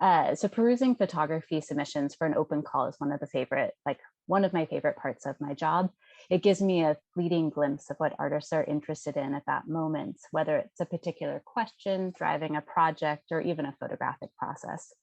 So perusing photography submissions for an open call is one of my favorite parts of my job. It gives me a fleeting glimpse of what artists are interested in at that moment, whether it's a particular question, driving a project, or even a photographic process.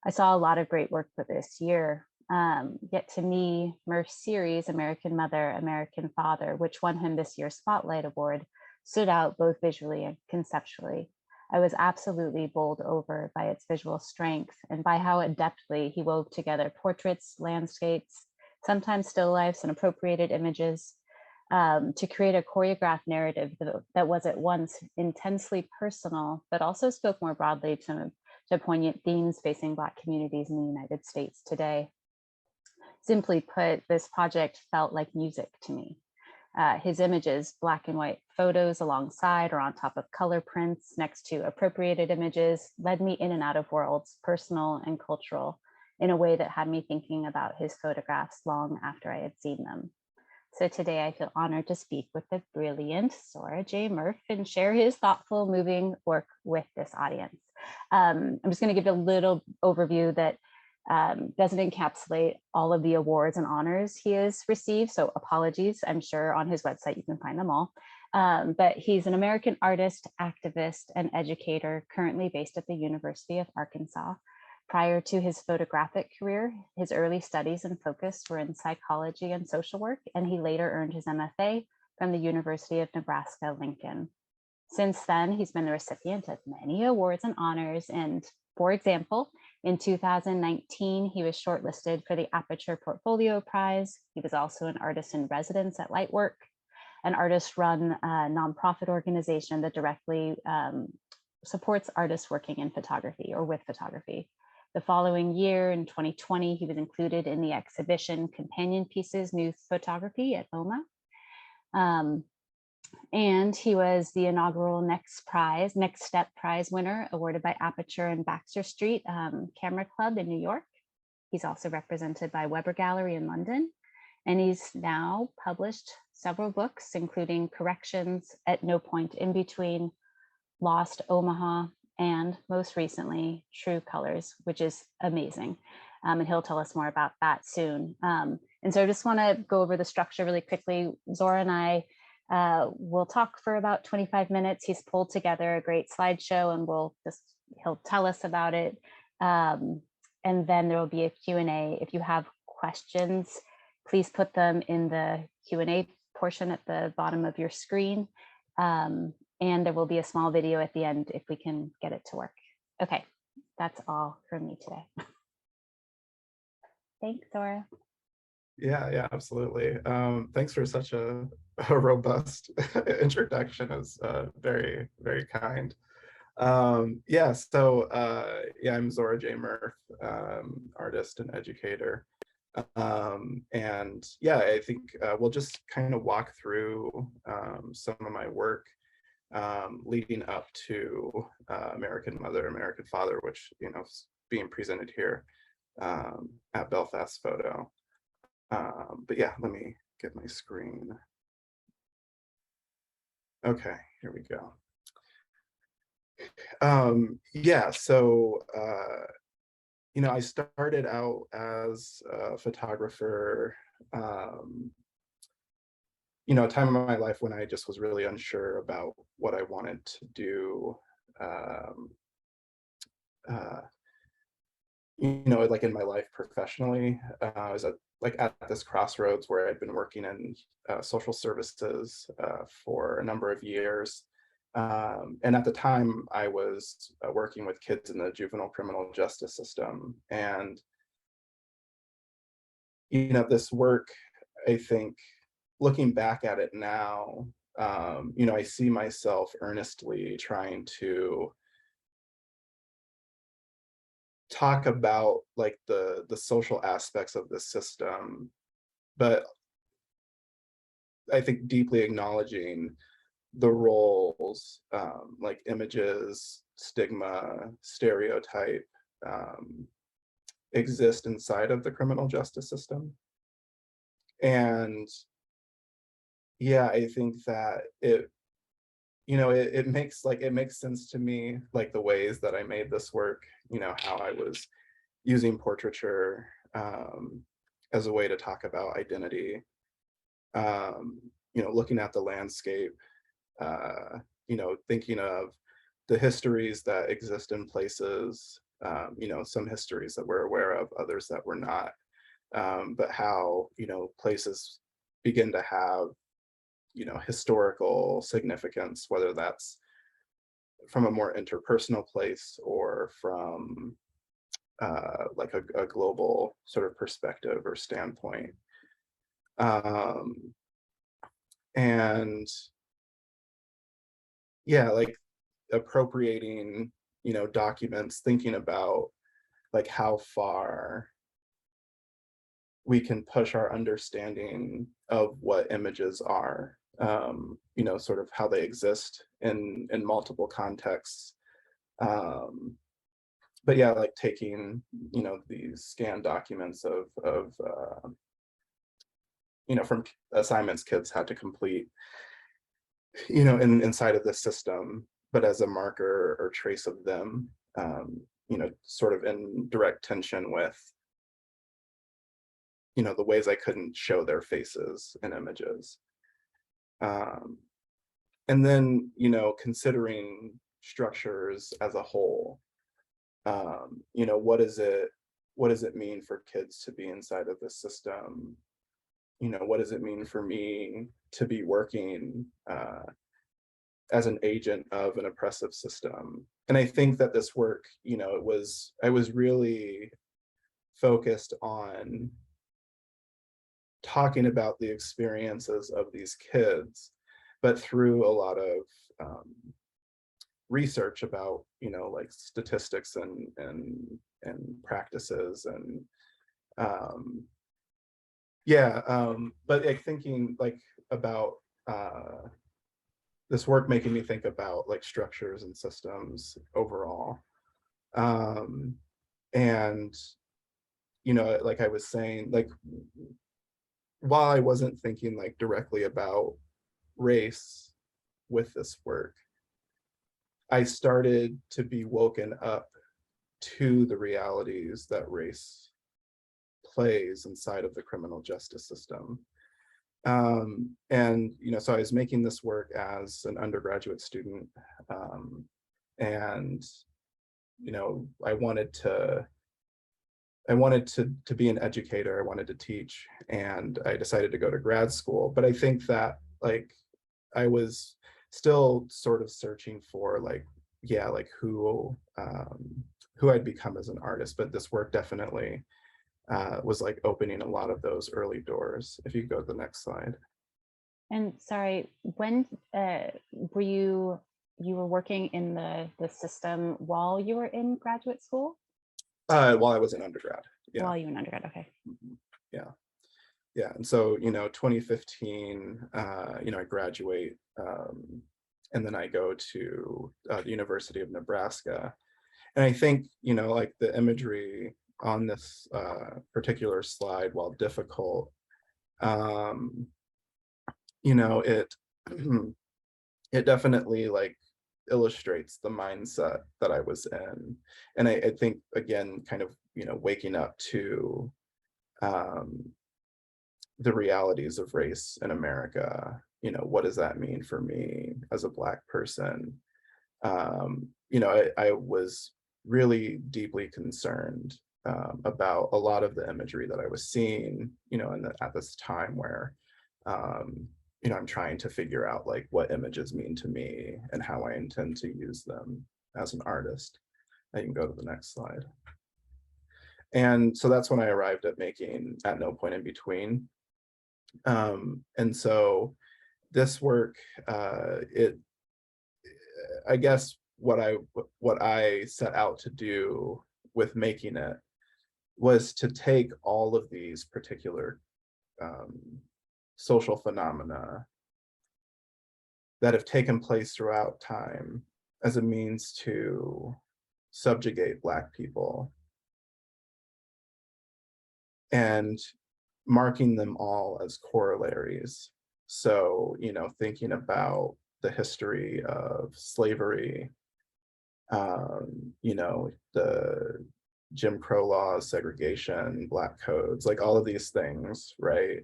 I saw a lot of great work for this year. Yet to me, Murph's series, American Mother, American Father, which won him this year's Spotlight Award, stood out both visually and conceptually. I was absolutely bowled over by its visual strength and by how adeptly he wove together portraits, landscapes, sometimes still lifes and appropriated images to create a choreographed narrative that was at once intensely personal, but also spoke more broadly to poignant themes facing Black communities in the United States today. Simply put, this project felt like music to me. His images, black and white photos alongside or on top of color prints next to appropriated images, led me in and out of worlds, personal and cultural, in a way that had me thinking about his photographs long after I had seen them. So today I feel honored to speak with the brilliant Zora J Murff and share his thoughtful, moving work with this audience. I'm just going to give a little overview that doesn't encapsulate all of the awards and honors he has received, so apologies. I'm sure on his website you can find them all. But he's an American artist, activist, and educator currently based at the University of Arkansas. Prior to his photographic career, his early studies and focus were in psychology and social work, and he later earned his MFA from the University of Nebraska-Lincoln. Since then, he's been the recipient of many awards and honors, and for example, in 2019, he was shortlisted for the Aperture Portfolio Prize. He was also an artist in residence at Lightwork, an artist-run nonprofit organization that directly supports artists working in photography or with photography. The following year, in 2020, he was included in the exhibition Companion Pieces New Photography at MoMA. And he was the inaugural Next Step Prize winner awarded by Aperture and Baxter Street Camera Club in New York. He's also represented by Weber Gallery in London. And he's now published several books, including Corrections, At No Point in Between, Lost, Omaha, and most recently, True Colors, which is amazing. And he'll tell us more about that soon. And so I just want to go over the structure really quickly. Zora and I we'll talk for about 25 minutes. He's pulled together a great slideshow and he'll tell us about it. And then there will be a Q&A. If you have questions, please put them in the Q&A portion at the bottom of your screen. And there will be a small video at the end if we can get it to work. Okay, that's all from me today. Thanks, Zora. Yeah, absolutely. Thanks for such a robust introduction. It's very, very kind. I'm Zora J Murff, artist and educator. I think we'll just kind of walk through some of my work leading up to American Mother, American Father, which is being presented here at Belfast Photo. But yeah, let me get my screen. Okay, here we go. I started out as a photographer, a time in my life when I just was really unsure about what I wanted to do. Like in my life professionally, I was at this crossroads where I'd been working in social services for a number of years. And at the time I was working with kids in the juvenile criminal justice system. And, this work, I think, looking back at it now, I see myself earnestly trying to talk about like the social aspects of the system, but I think deeply acknowledging the roles like images, stigma, stereotype exist inside of the criminal justice system. And yeah, I think that it makes sense to me, like the ways that I made this work, how I was using portraiture as a way to talk about identity, looking at the landscape, thinking of the histories that exist in places, some histories that we're aware of, others that we're not, but how, places begin to have, historical significance, whether that's from a more interpersonal place or from like a global sort of perspective or standpoint. And yeah, like appropriating, documents, thinking about like how far we can push our understanding of what images are, sort of how they exist in multiple contexts. But yeah, like taking, these scanned documents of from assignments kids had to complete, inside of the system, but as a marker or trace of them, sort of in direct tension with, the ways I couldn't show their faces in images. And then, considering structures as a whole, what does it mean for kids to be inside of this system? What does it mean for me to be working as an agent of an oppressive system? And I think that this work, I was really focused on talking about the experiences of these kids, but through a lot of research about, like statistics and practices and but like thinking like about this work making me think about like structures and systems overall. And like I was saying, like while I wasn't thinking like directly about race with this work, I started to be woken up to the realities that race plays inside of the criminal justice system. And so I was making this work as an undergraduate student, and I wanted to be an educator. I wanted to teach, and I decided to go to grad school. But I think that like I was still sort of searching for like, yeah, like who I'd become as an artist. But this work definitely was like opening a lot of those early doors. If you go to the next slide. And sorry, when were you were working in the system while you were in graduate school? While I was in undergrad. Yeah. While you were in undergrad, okay. Yeah. Yeah. And so, 2015, I graduate, and then I go to the University of Nebraska. And I think, like the imagery on this particular slide, while difficult, it it definitely like illustrates the mindset that I was in. And I think again, kind of, waking up to the realities of race in America. What does that mean for me as a Black person? I was really deeply concerned about a lot of the imagery that I was seeing, at this time where, I'm trying to figure out like what images mean to me and how I intend to use them as an artist. I can go to the next slide. And so that's when I arrived at making At No Point in Between. And so this work, I guess what I set out to do with making it was to take all of these particular social phenomena that have taken place throughout time as a means to subjugate Black people, and marking them all as corollaries. So, thinking about the history of slavery, you know, the Jim Crow laws, segregation, Black codes, like all of these things, right?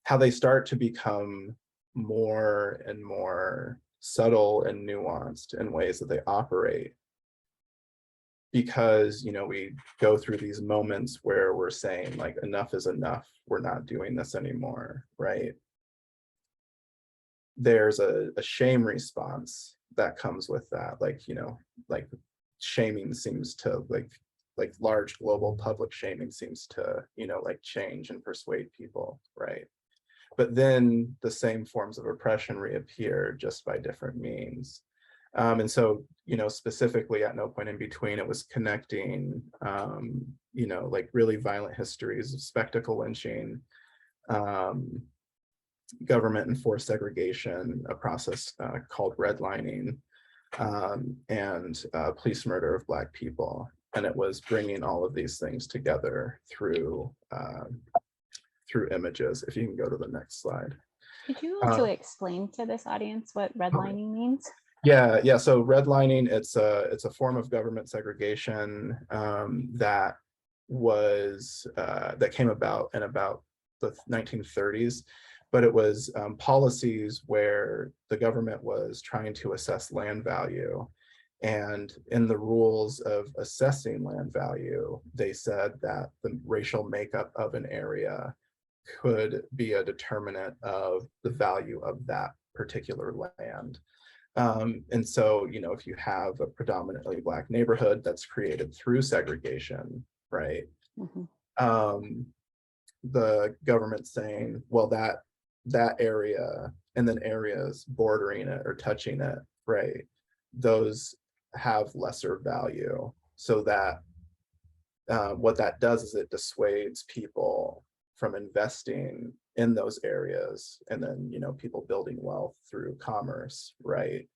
How they start to become more and more subtle and nuanced in ways that they operate, because, you know, we go through these moments where we're saying like, enough is enough, we're not doing this anymore, right? There's a shame response that comes with that, like, you know, like shaming seems to like large global public shaming seems to, you know, like change and persuade people, right? But then the same forms of oppression reappear just by different means. And so, you know, specifically at No Point in Between, it was connecting, you know, like really violent histories of spectacle lynching, um, government enforced segregation, a process called redlining, and police murder of Black people. And it was bringing all of these things together through through images. If you can go to the next slide. Could you also explain to this audience what redlining means? Yeah. So redlining, it's a form of government segregation that was that came about in about the 1930s, but it was policies where the government was trying to assess land value. And in the rules of assessing land value, they said that the racial makeup of an area could be a determinant of the value of that particular land. And so, you know, if you have a predominantly Black neighborhood that's created through segregation, right? Mm-hmm. The government saying, well, that area and then areas bordering it or touching it, right? Those have lesser value. So that what that does is it dissuades people from investing in those areas, and then, you know, people building wealth through commerce, right?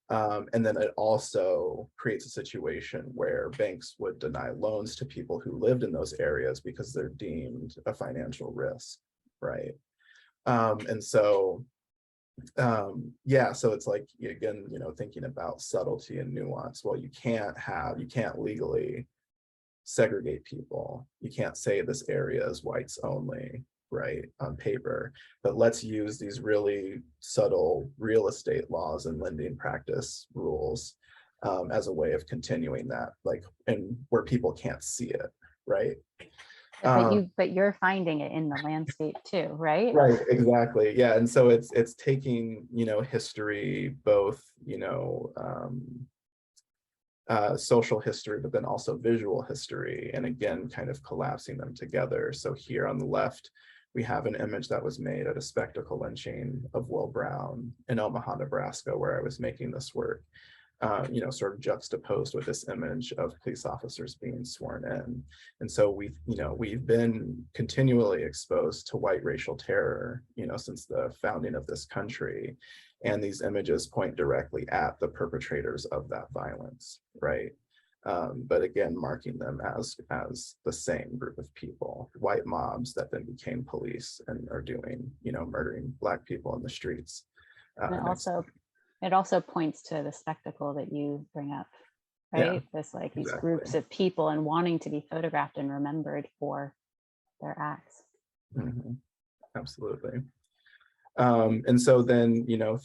And then it also creates a situation where banks would deny loans to people who lived in those areas because they're deemed a financial risk, right? And so, yeah, so it's like, again, you know, thinking about subtlety and nuance. Well, you can't legally segregate people. You can't say this area is whites only, right, on paper, but let's use these really subtle real estate laws and lending practice rules as a way of continuing that, like, and where people can't see it, right? But you're finding it in the landscape too, right? Right, exactly. Yeah, and so it's taking, you know, history, both, you know, social history, but then also visual history, and again, kind of collapsing them together. So here on the left, we have an image that was made at a spectacle lynching of Will Brown in Omaha, Nebraska, where I was making this work, you know, sort of juxtaposed with this image of police officers being sworn in. And so we've been continually exposed to white racial terror, you know, since the founding of this country. And these images point directly at the perpetrators of that violence, right? But again, marking them as the same group of people, white mobs that then became police and are doing, you know, murdering Black people in the streets. It also points to the spectacle that you bring up, right? Yeah, this like these groups of people and wanting to be photographed and remembered for their acts. Mm-hmm. Absolutely. And so then, you know,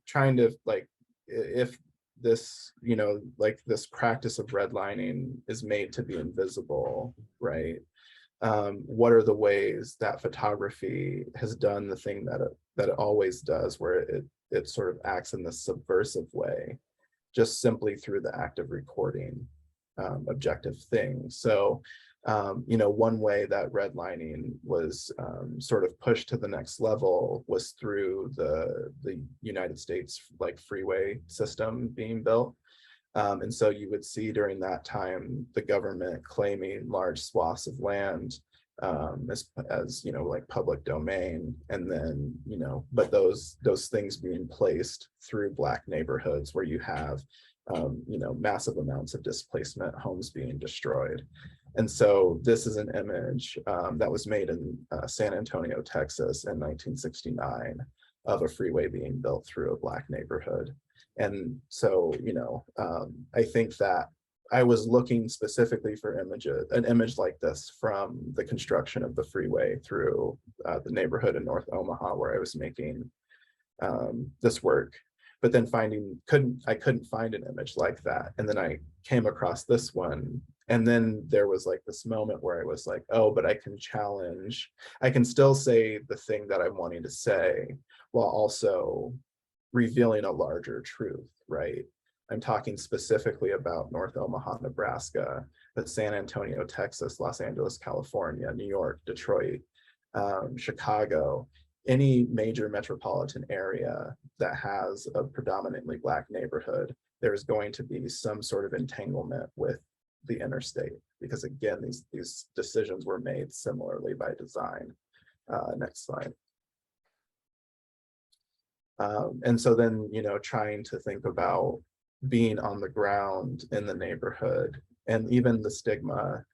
trying to like, if this, you know, like this practice of redlining is made to be invisible, right? What are the ways that photography has done the thing that it always does, where it sort of acts in this subversive way, just simply through the act of recording objective things. So, you know, one way that redlining was sort of pushed to the next level was through the United States like freeway system being built. And so you would see during that time the government claiming large swaths of land as you know, like public domain, and then, you know, but those things being placed through Black neighborhoods where you have you know, massive amounts of displacement, homes being destroyed. And so this is an image that was made in San Antonio, Texas in 1969 of a freeway being built through a Black neighborhood. And so, I think that I was looking specifically for an image like this from the construction of the freeway through the neighborhood in North Omaha where I was making this work, but then I couldn't find an image like that. And then I came across this one. And then there was like this moment where I was like, oh, but I can still say the thing that I'm wanting to say while also revealing a larger truth, right? I'm talking specifically about North Omaha, Nebraska, but San Antonio, Texas, Los Angeles, California, New York, Detroit, Chicago, any major metropolitan area that has a predominantly Black neighborhood, there's going to be some sort of entanglement with the interstate, because again, these decisions were made similarly by design. Next slide. And so then, trying to think about being on the ground in the neighborhood, and even the stigma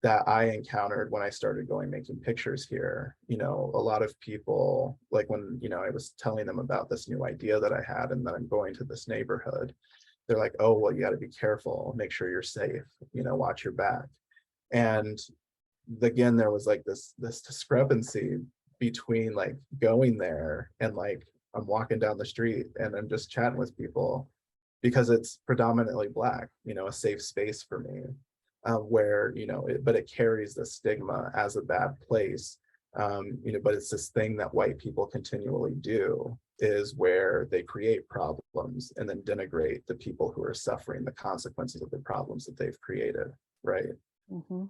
that I encountered when I started making pictures here. A lot of people, like when, I was telling them about this new idea that I had and that I'm going to this neighborhood, they're like, oh, well, you got to be careful, make sure you're safe, watch your back. And again, there was like this discrepancy between like going there and like I'm walking down the street and I'm just chatting with people because it's predominantly Black, a safe space for me, where, but it carries the stigma as a bad place. But it's this thing that white people continually do, is where they create problems and then denigrate the people who are suffering the consequences of the problems that they've created, right? Mm-hmm.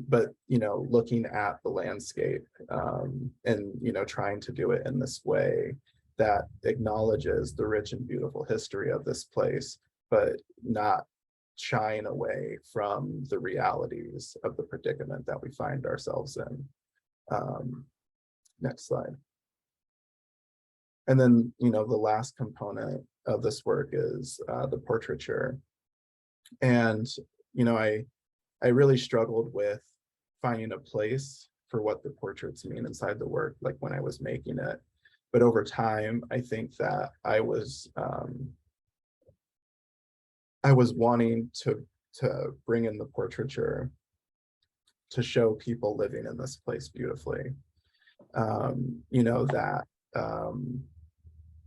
But looking at the landscape, and trying to do it in this way that acknowledges the rich and beautiful history of this place, but not shying away from the realities of the predicament that we find ourselves in. Next slide. And then, the last component of this work is the portraiture. And, I really struggled with finding a place for what the portraits mean inside the work, like when I was making it. But over time, I think that I was wanting to bring in the portraiture to show people living in this place beautifully. That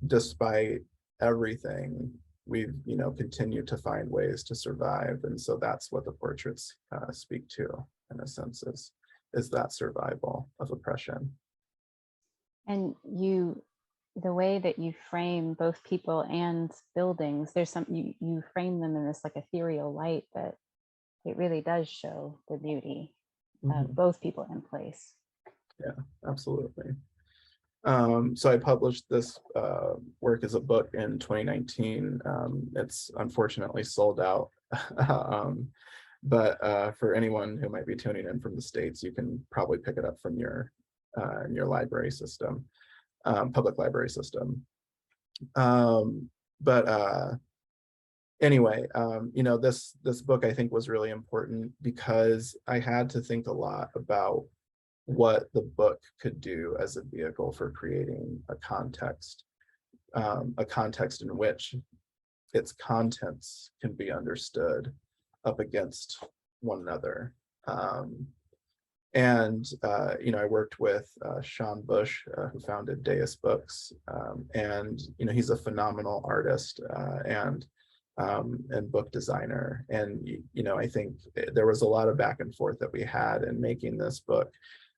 despite everything, we've continued to find ways to survive. And so that's what the portraits speak to, in a sense, is that survival of oppression. And the way that you frame both people and buildings, there's you frame them in this like ethereal light that it really does show the beauty of both people and place. Yeah, absolutely. So I published this work as a book in 2019. It's unfortunately sold out. But for anyone who might be tuning in from the States, you can probably pick it up from your library system, public library system. Anyway, this book I think was really important because I had to think a lot about what the book could do as a vehicle for creating a context in which its contents can be understood up against one another. I worked with Sean Bush, who founded Deus Books, and he's a phenomenal artist and book designer. And I think there was a lot of back and forth that we had in making this book.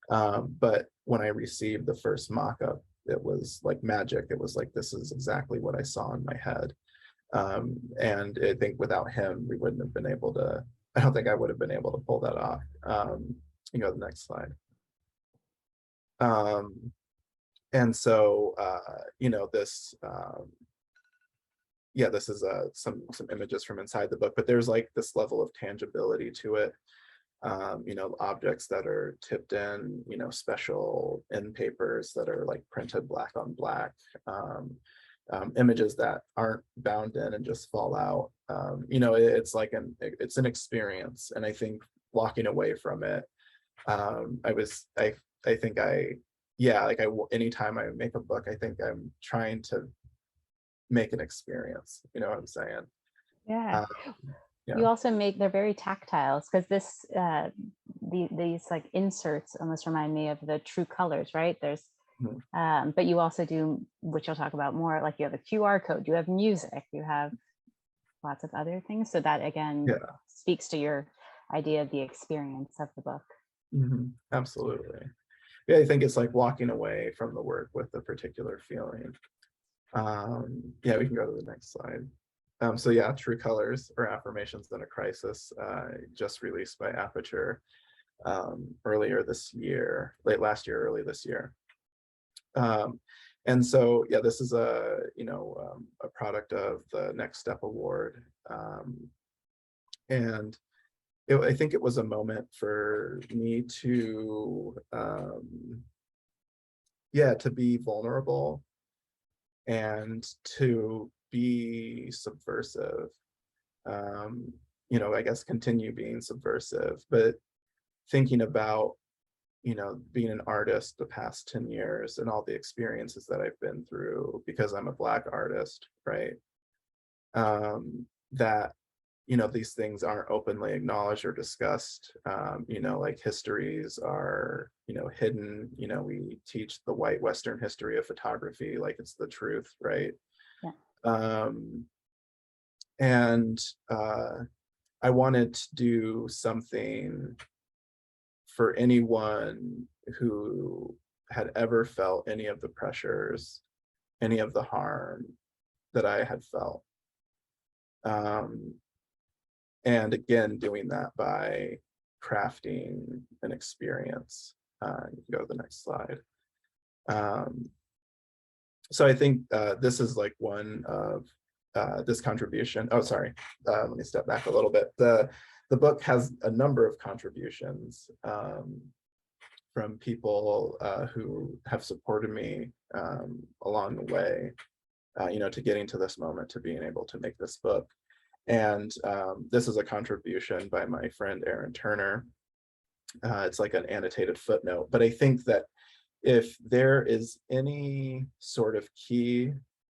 But when I received the first mock-up, it was like magic. It was like, this is exactly what I saw in my head. And I think without him, we wouldn't have been able to, I don't think I would have been able to pull that off. You go to the next slide. And so, this, this is some images from inside the book, but there's like this level of tangibility to it. Objects that are tipped in, special end papers that are like printed black on black, images that aren't bound in and just fall out. It's like it's an experience. And I think walking away from it, anytime I make a book, I think I'm trying to make an experience. You know what I'm saying? Yeah. Um, yeah. You also make, they're very tactile, because this these like inserts almost remind me of the true colors, right? There's Mhm. but you also do, which you'll talk about more, like you have a QR code, you have music, you have lots of other things. So that again Yeah. speaks to your idea of the experience of the book. Absolutely. Yeah, I think it's like walking away from the work with a particular feeling. Yeah, we can go to the next slide. So yeah, True Colors, or Affirmations in a Crisis, just released by Aperture earlier this year, late last year, early this year. And so, yeah, this is a, a product of the Next Step Award. And I think it was a moment for me to, yeah, to be vulnerable and to be subversive. I guess continue being subversive, but thinking about, being an artist the past 10 years and all the experiences that I've been through because I'm a Black artist, right? That, these things aren't openly acknowledged or discussed. Like histories are, hidden. We teach the white Western history of photography like it's the truth, right? Yeah. And I wanted to do something for anyone who had ever felt any of the pressures, any of the harm that I had felt. And again, doing that by crafting an experience. You can go to the next slide. So I think this is like one of this contribution. Oh, sorry. Let me step back a little bit. The book has a number of contributions from people who have supported me along the way, to getting to this moment, to being able to make this book. And this is a contribution by my friend Aaron Turner. It's like an annotated footnote, but I think that if there is any sort of key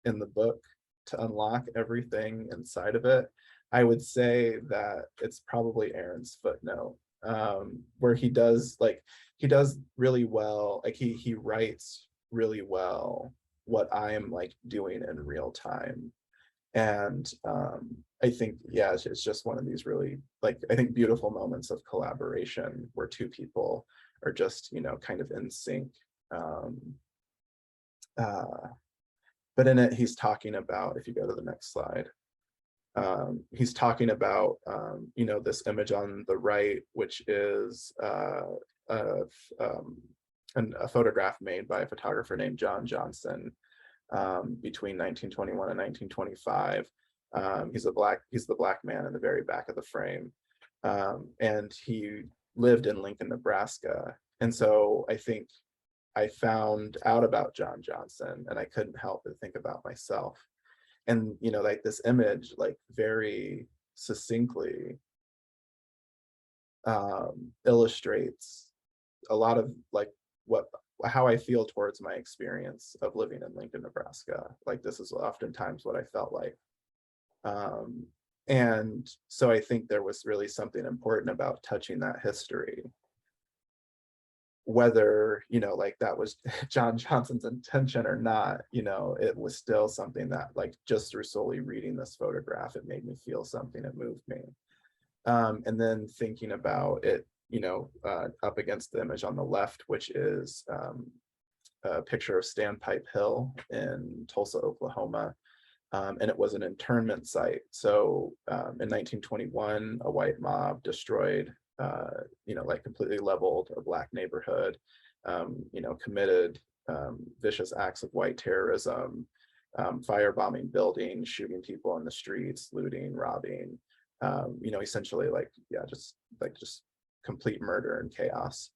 in the book to unlock everything inside of it, I would say that it's probably Aaron's footnote, where he does really well, like he writes really well what I am like doing in real time. And I think, yeah, it's just one of these really, like, I think beautiful moments of collaboration where two people are just, kind of in sync. But in it, he's talking about, if you go to the next slide, he's talking about, this image on the right, which is a photograph made by a photographer named John Johnson between 1921 and 1925. He's the black man in the very back of the frame. And he lived in Lincoln, Nebraska. And so I think I found out about John Johnson and I couldn't help but think about myself. And, like this image, like very succinctly illustrates a lot of like how I feel towards my experience of living in Lincoln, Nebraska. Like this is oftentimes what I felt like. And so I think there was really something important about touching that history, whether, like that was John Johnson's intention or not, it was still something that like just through solely reading this photograph, it made me feel something, it moved me. And then thinking about it, up against the image on the left, which is a picture of Standpipe Hill in Tulsa, Oklahoma. And it was an internment site. So in 1921, a white mob destroyed, like completely leveled a Black neighborhood, committed vicious acts of white terrorism, firebombing buildings, shooting people in the streets, looting, robbing, essentially just complete murder and chaos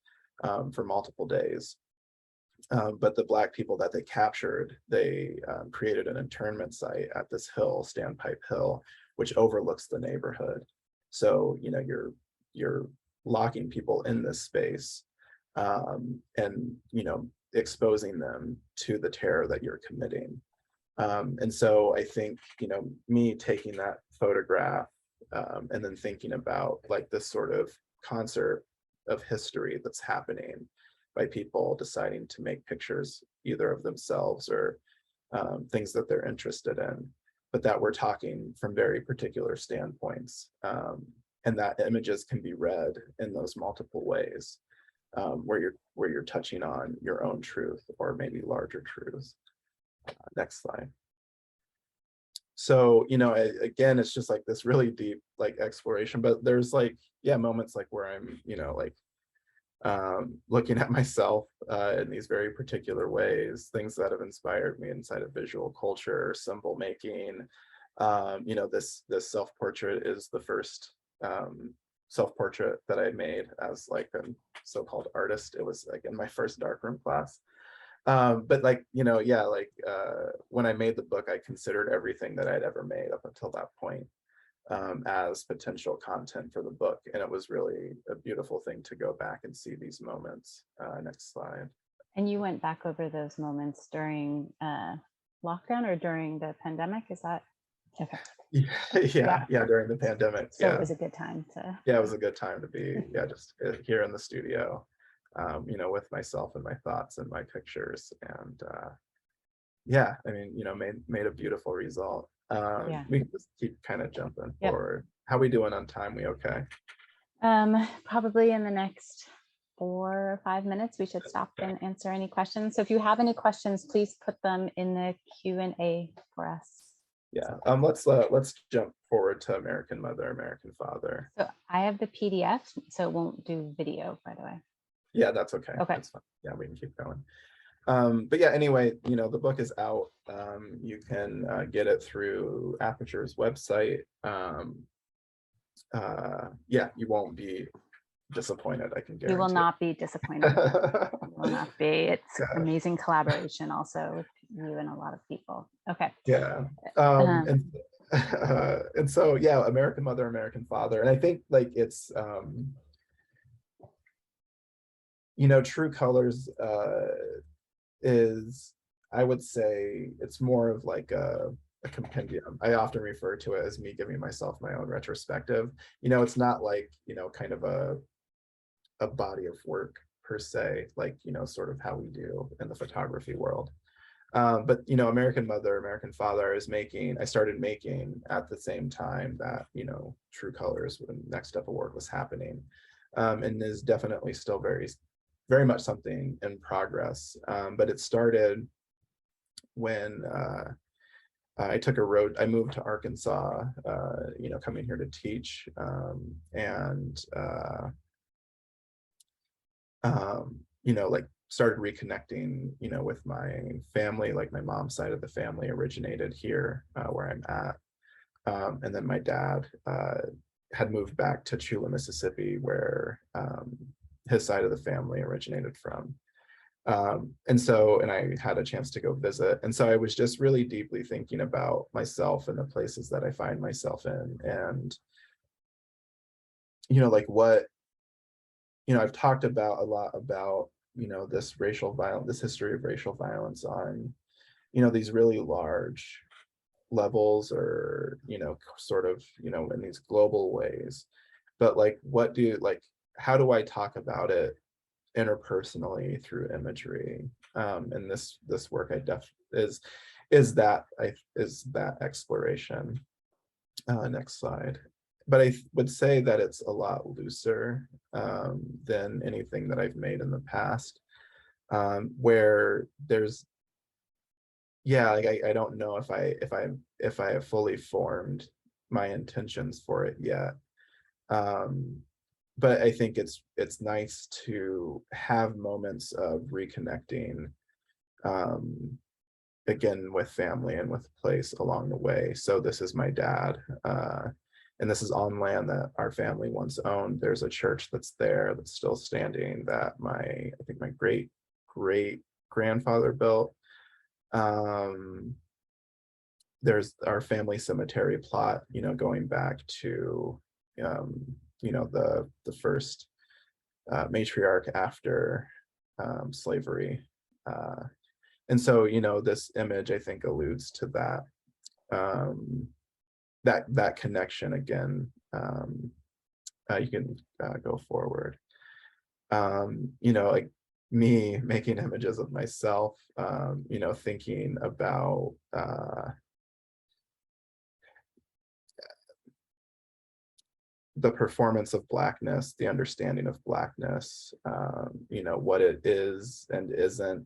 for multiple days. But the Black people that they captured, they created an internment site at this hill, Standpipe Hill, which overlooks the neighborhood. So, you're locking people in this space and, exposing them to the terror that you're committing. And so I think, you know, me taking that photograph and then thinking about like this sort of concert of history that's happening by people deciding to make pictures either of themselves or things that they're interested in, but that we're talking from very particular standpoints, and that images can be read in those multiple ways, where you're touching on your own truth or maybe larger truths. Next slide. So, you know, again, it's just like this really deep like exploration, but there's like, yeah, moments like where I'm, you know, like looking at myself in these very particular ways, things that have inspired me inside of visual culture, symbol making. You know, this self-portrait is the first self-portrait that I made as like a so-called artist. It was like in my first darkroom class. But like, you know, yeah, like when I made the book, I considered everything that I'd ever made up until that point as potential content for the book. And it was really a beautiful thing to go back and see these moments. Next slide. And you went back over those moments during lockdown or during the pandemic, is that? Okay. Yeah, during the pandemic. So it was a good time to. Yeah, it was a good time to be, just here in the studio, you know, with myself and my thoughts and my pictures. And yeah, I mean, you know, made a beautiful result. We can just keep kind of jumping forward. How we doing on time? We okay? Probably in the next 4 or 5 minutes, we should stop and answer any questions. So if you have any questions, please put them in the Q&A for us. Yeah, let's jump forward to American Mother, American Father. So I have the PDF, so it won't do video, by the way. Yeah, that's okay. Okay. That's fine. Yeah, we can keep going. But yeah, anyway, you know, the book is out. You can get it through Aperture's website. Yeah, you won't be disappointed, I can guarantee. You will not be disappointed. You will not be. It's amazing collaboration also with you and a lot of people. Okay. Yeah. And so, yeah, American Mother, American Father. And I think like it's, you know, True Colors is, I would say it's more of like a compendium. I often refer to it as me giving myself my own retrospective. You know, it's not like, you know, kind of a body of work per se, like, you know, sort of how we do in the photography world. But, you know, American Mother, American Father I started making at the same time that, you know, True Colors, when Next Step Award was happening, and is definitely still very much something in progress. But it started when I moved to Arkansas, you know, coming here to teach, you know, like started reconnecting, you know, with my family. Like my mom's side of the family originated here where I'm at. And then my dad had moved back to Chula, Mississippi, where his side of the family originated from. And I had a chance to go visit. And so I was just really deeply thinking about myself and the places that I find myself in. And, you know, like what, you know, I've talked about a lot about, you know, this history of racial violence on, you know, these really large levels, or, you know, sort of, you know, in these global ways. But like, how do I talk about it interpersonally through imagery? And this work is that exploration. Next slide. But I would say that it's a lot looser than anything that I've made in the past, where there's, yeah, like I don't know if I have fully formed my intentions for it yet. But I think it's nice to have moments of reconnecting, again, with family and with place along the way. So this is my dad, and this is on land that our family once owned. There's a church that's there that's still standing that I think my great grandfather built. There's our family cemetery plot, you know, going back to, you know, the first matriarch after slavery. And so, you know, this image, I think, alludes to that, that connection again. You can go forward. You know, like me making images of myself, you know, thinking about the performance of Blackness, the understanding of Blackness, you know, what it is and isn't,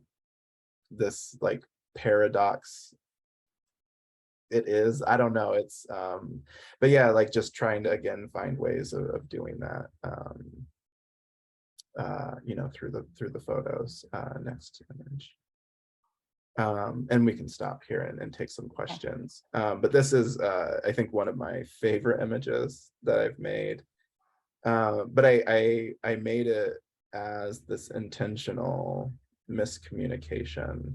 this like paradox it is. I don't know. It's but yeah, like just trying to again find ways of doing that. You know, through the photos. Next image. And we can stop here and take some questions. But this is I think one of my favorite images that I've made. But I made it as this intentional miscommunication,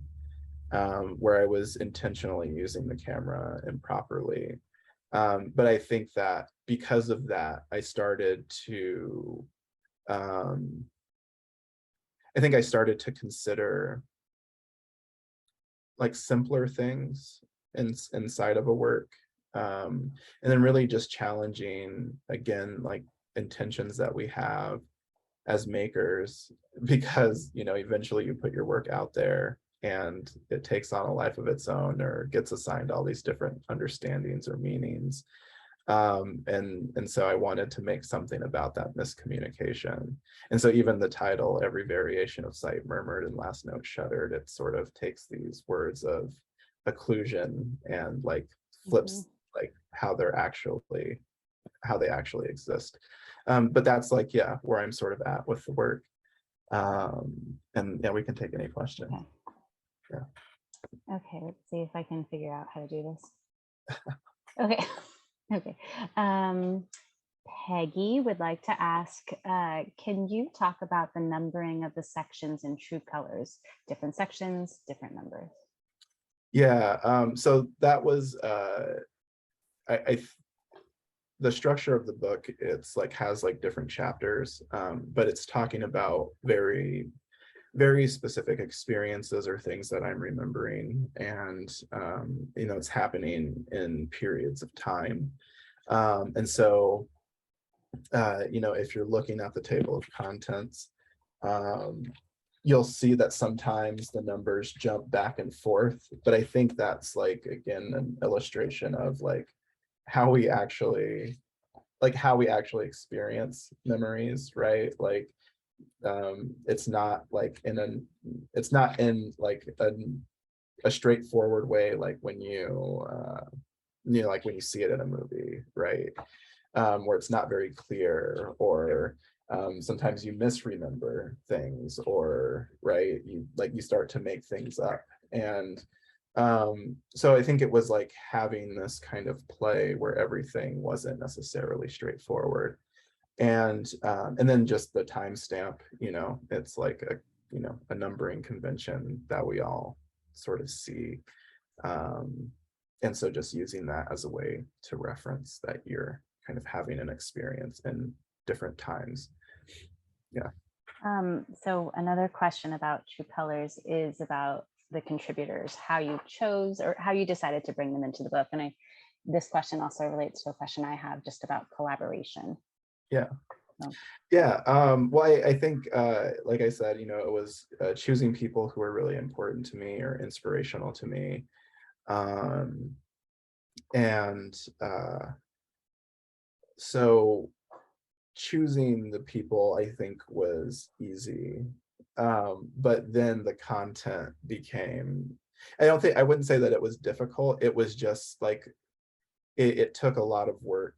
where I was intentionally using the camera improperly. But I think that because of that, I started to, I think I started to consider like simpler things inside of a work. And then really just challenging, again, like intentions that we have as makers, because, you know, eventually you put your work out there and it takes on a life of its own or gets assigned all these different understandings or meanings. And so I wanted to make something about that miscommunication. And so even the title, Every Variation of Sight Murmured and Last Note Shuddered, it sort of takes these words of occlusion and like flips like how they actually exist. But that's like, yeah, where I'm sort of at with the work. And yeah, we can take any questions. Okay. Yeah. Okay, let's see if I can figure out how to do this. Okay. Okay. Peggy would like to ask, can you talk about the numbering of the sections in True Colors? Different sections, different numbers. Yeah, so that was, the structure of the book, it's like has like different chapters, but it's talking about very, very specific experiences or things that I'm remembering. And, you know, it's happening in periods of time. And so, you know, if you're looking at the table of contents, you'll see that sometimes the numbers jump back and forth, but I think that's like, again, an illustration of like how we actually experience memories, right? Like, it's not like it's not in like a straightforward way, like when you know, like when you see it in a movie, right? Where it's not very clear, or sometimes you misremember things, or right, you start to make things up. And so I think it was like having this kind of play where everything wasn't necessarily straightforward. And then just the timestamp, you know, it's like a, you know, a numbering convention that we all sort of see. And so just using that as a way to reference that you're kind of having an experience in different times. Yeah. So another question about True Colors is about the contributors, how you chose or how you decided to bring them into the book. And this question also relates to a question I have just about collaboration. Yeah. So. Yeah. Well, I think, like I said, you know, it was choosing people who are really important to me or inspirational to me. And so choosing the people, I think, was easy. But then the content became, I wouldn't say that it was difficult. It was just like, it took a lot of work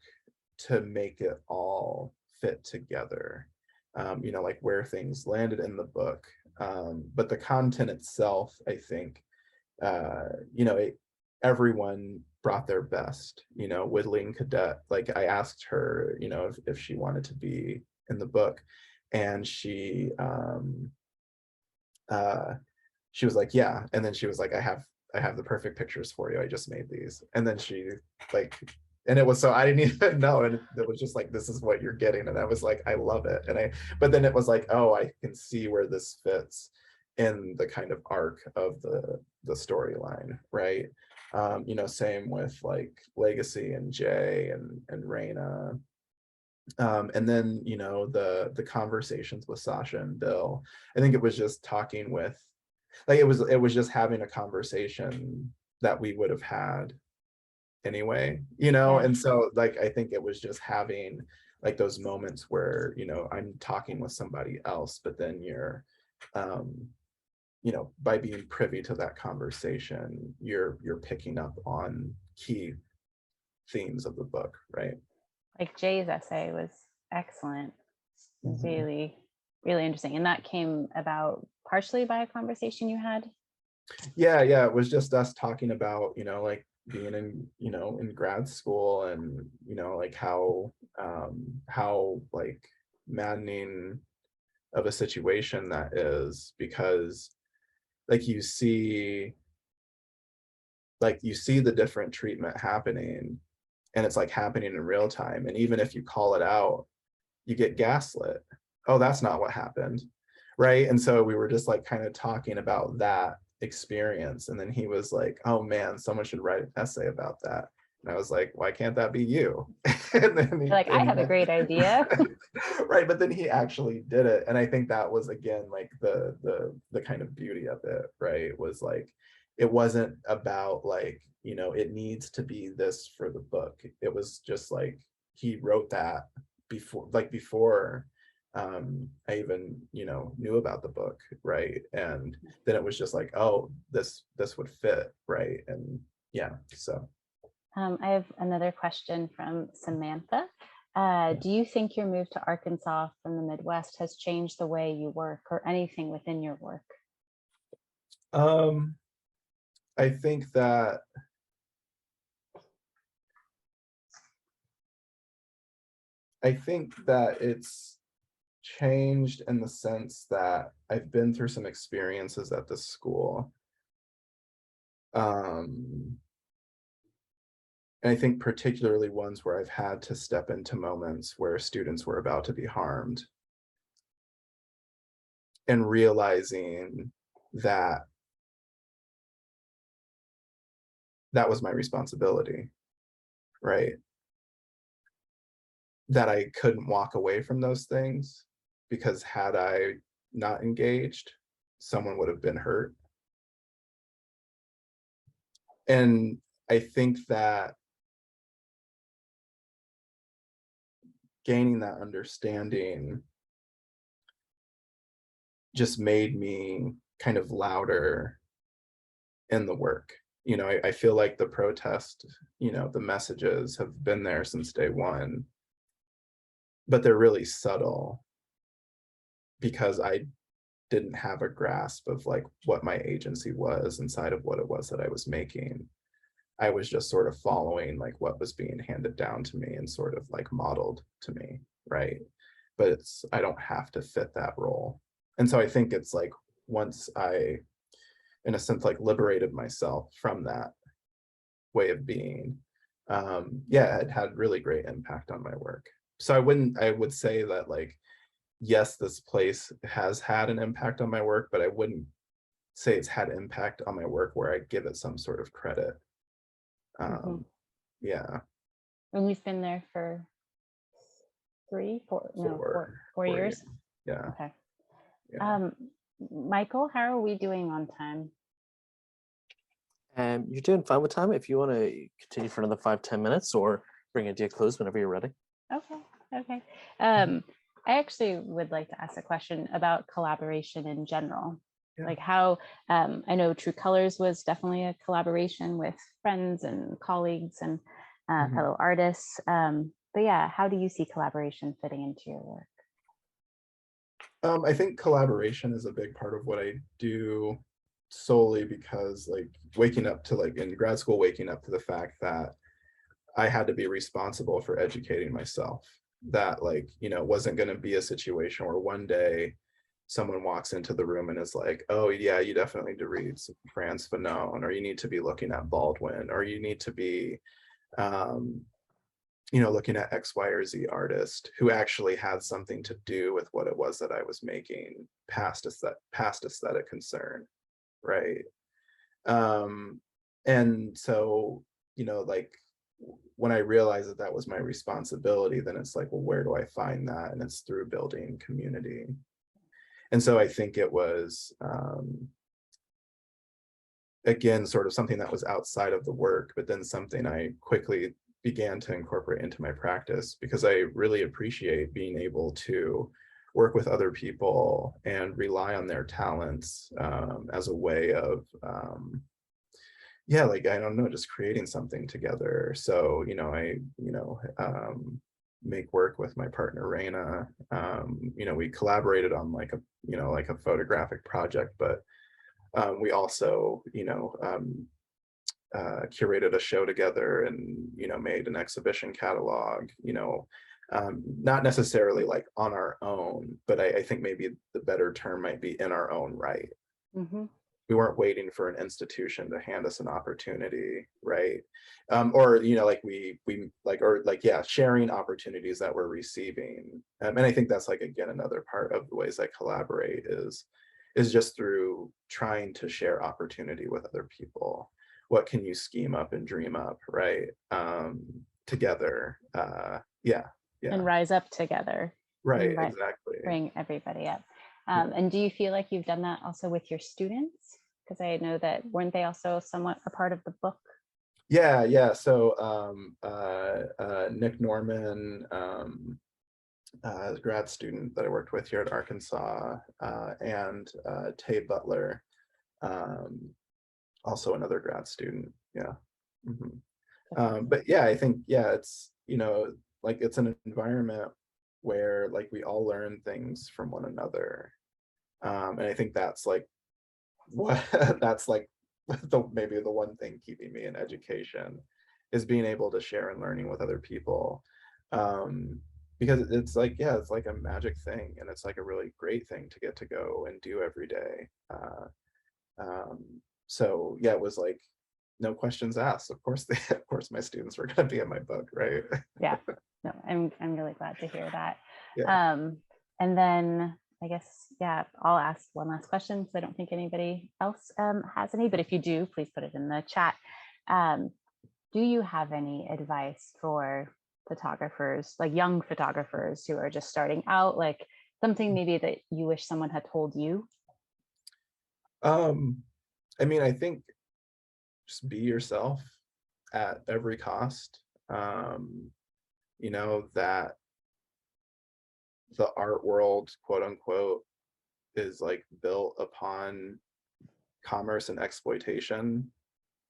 to make it all fit together, you know, like where things landed in the book. But the content itself, I think, you know, everyone brought their best, you know. Whittling Cadet, like I asked her, you know, if she wanted to be in the book, and she was like, yeah. And then she was like, I have the perfect pictures for you. I just made these. And then she like, and it was, so I didn't even know. And it was just like, this is what you're getting. And I was like, I love it. But then it was like, oh, I can see where this fits. in the kind of arc of the storyline, right? You know, same with like Legacy and Jay and Raina. And then, you know, the conversations with Sasha and Bill. I think it was just talking with, like, it was just having a conversation that we would have had anyway, you know. Yeah. And so like I think it was just having like those moments where, you know, I'm talking with somebody else, but then you're you know, by being privy to that conversation, you're picking up on key themes of the book, right? Like Jay's essay was excellent. Mhm. Really, really interesting. And that came about partially by a conversation you had. Yeah, yeah, it was just us talking about, you know, like being in, you know, in grad school, and you know, like how like maddening of a situation that is, because like you see the different treatment happening, and it's like happening in real time, and even if you call it out, you get gaslit. Oh, that's not what happened, right? And so we were just like kind of talking about that experience, and then he was like, oh man, someone should write an essay about that. And I was like, why can't that be you? and then You're like, I have a then great idea. right, but then he actually did it, and I think that was again like the kind of beauty of it, right? Was like, it wasn't about like, you know, it needs to be this for the book. It was just like he wrote that before I even, you know, knew about the book, right? And then it was just like, oh, this would fit, right? And yeah, so I have another question from Samantha. Do you think your move to Arkansas from the Midwest has changed the way you work or anything within your work? um I think that it's changed in the sense that I've been through some experiences at this school. Um, and I think particularly ones where I've had to step into moments where students were about to be harmed, and realizing that that was my responsibility, right? That I couldn't walk away from those things, because had I not engaged, someone would have been hurt. And I think that gaining that understanding just made me kind of louder in the work. You know, I feel like the protest, you know, the messages have been there since day one, but they're really subtle because I didn't have a grasp of like what my agency was inside of what it was that I was making. I was just sort of following like what was being handed down to me and sort of like modeled to me, right? But I don't have to fit that role. And so I think it's like, once I, in a sense, like liberated myself from that way of being, yeah, it had really great impact on my work. So I would say that like, yes, this place has had an impact on my work, but I wouldn't say it's had impact on my work where I give it some sort of credit. Mhm. Yeah, And we've been there for 4 4 years. years. Yeah, Okay. yeah. Um, Michael, how are we doing on time? You're doing fine with time. If you want to continue for another 5-10 minutes, or bring it to a close whenever you're ready. Okay. Okay. I actually would like to ask a question about collaboration in general. Yeah. Like how, I know True Colors was definitely a collaboration with friends and colleagues and Mhm. fellow artists. But yeah, how do you see collaboration fitting into your work? I think collaboration is a big part of what I do, solely because like waking up to, like in grad school, waking up to the fact that I had to be responsible for educating myself. That like, you know, wasn't going to be a situation where one day someone walks into the room and is like, oh yeah, you definitely need to read Frantz Fanon, or you need to be looking at Baldwin, or you need to be, um, looking at X, Y, or Z artist who actually had something to do with what it was that I was making past aesthetic concern, right? And so, like when I realized that that was my responsibility, then it's like, well, where do I find that? And it's through building community. And so I think it was, again, sort of something that was outside of the work, but then something I quickly began to incorporate into my practice, because I really appreciate being able to work with other people and rely on their talents as a way of, yeah, like, I don't know, just creating something together. So, I, make work with my partner, Raina. We collaborated on like a photographic project, but we also, curated a show together and, made an exhibition catalog, not necessarily like on our own, but I think maybe the better term might be in our own right. Mm-hmm. We weren't waiting for an institution to hand us an opportunity, right? Or like yeah, sharing opportunities that we're receiving. And I think that's like, again, another part of the ways I collaborate is just through trying to share opportunity with other people. What can you scheme up and dream up, right? Together. Yeah. And rise up together. Right, exactly. Bring everybody up. And do you feel like you've done that also with your students? Because I know that weren't they also somewhat a part of the book? Yeah. So Nick Norman, a grad student that I worked with here at Arkansas, and Tay Butler, also another grad student. Yeah. Mm-hmm. But yeah, I think, yeah, it's, like it's an environment where like we all learn things from one another. And I think that's like maybe the one thing keeping me in education is being able to share and learning with other people. Because it's like, yeah, it's like a magic thing, and it's like a really great thing to get to go and do every day. So yeah, it was like no questions asked. Of course, of course my students were going to be in my book, right? Yeah, no, I'm really glad to hear that. Yeah. And then I guess, yeah, I'll ask one last question because I don't think anybody else has any, but if you do, please put it in the chat. Do you have any advice for photographers, like young photographers who are just starting out, like something maybe that you wish someone had told you? I mean, I think just be yourself at every cost. That the art world, quote unquote, is like built upon commerce and exploitation,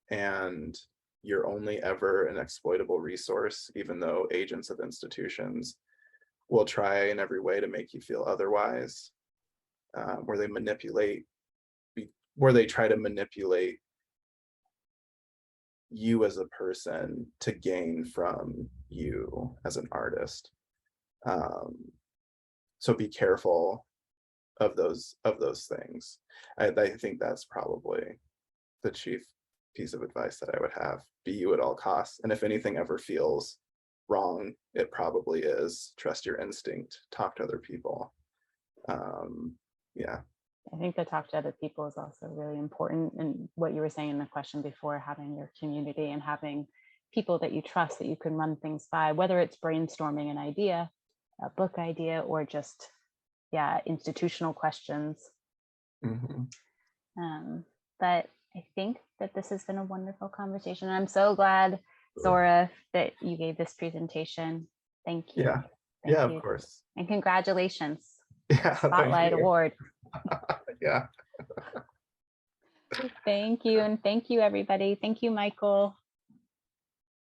and you're only ever an exploitable resource, even though agents of institutions will try in every way to make you feel otherwise, where they try to manipulate you as a person to gain from you as an artist. So be careful of those things. I think that's probably the chief piece of advice that I would have. Be you at all costs. And if anything ever feels wrong, it probably is. Trust your instinct, talk to other people. Yeah. I think to talk to other people is also really important. And what you were saying in the question before, having your community and having people that you trust that you can run things by, whether it's brainstorming an idea, a book idea, or just, yeah, institutional questions. Mm-hmm. But I think that this has been a wonderful conversation. I'm so glad, Zora, that you gave this presentation. Thank you. Yeah. Thank yeah, you. Of course. And congratulations. Yeah. Spotlight Award. Yeah. Thank you. And thank you, everybody. Thank you, Michael.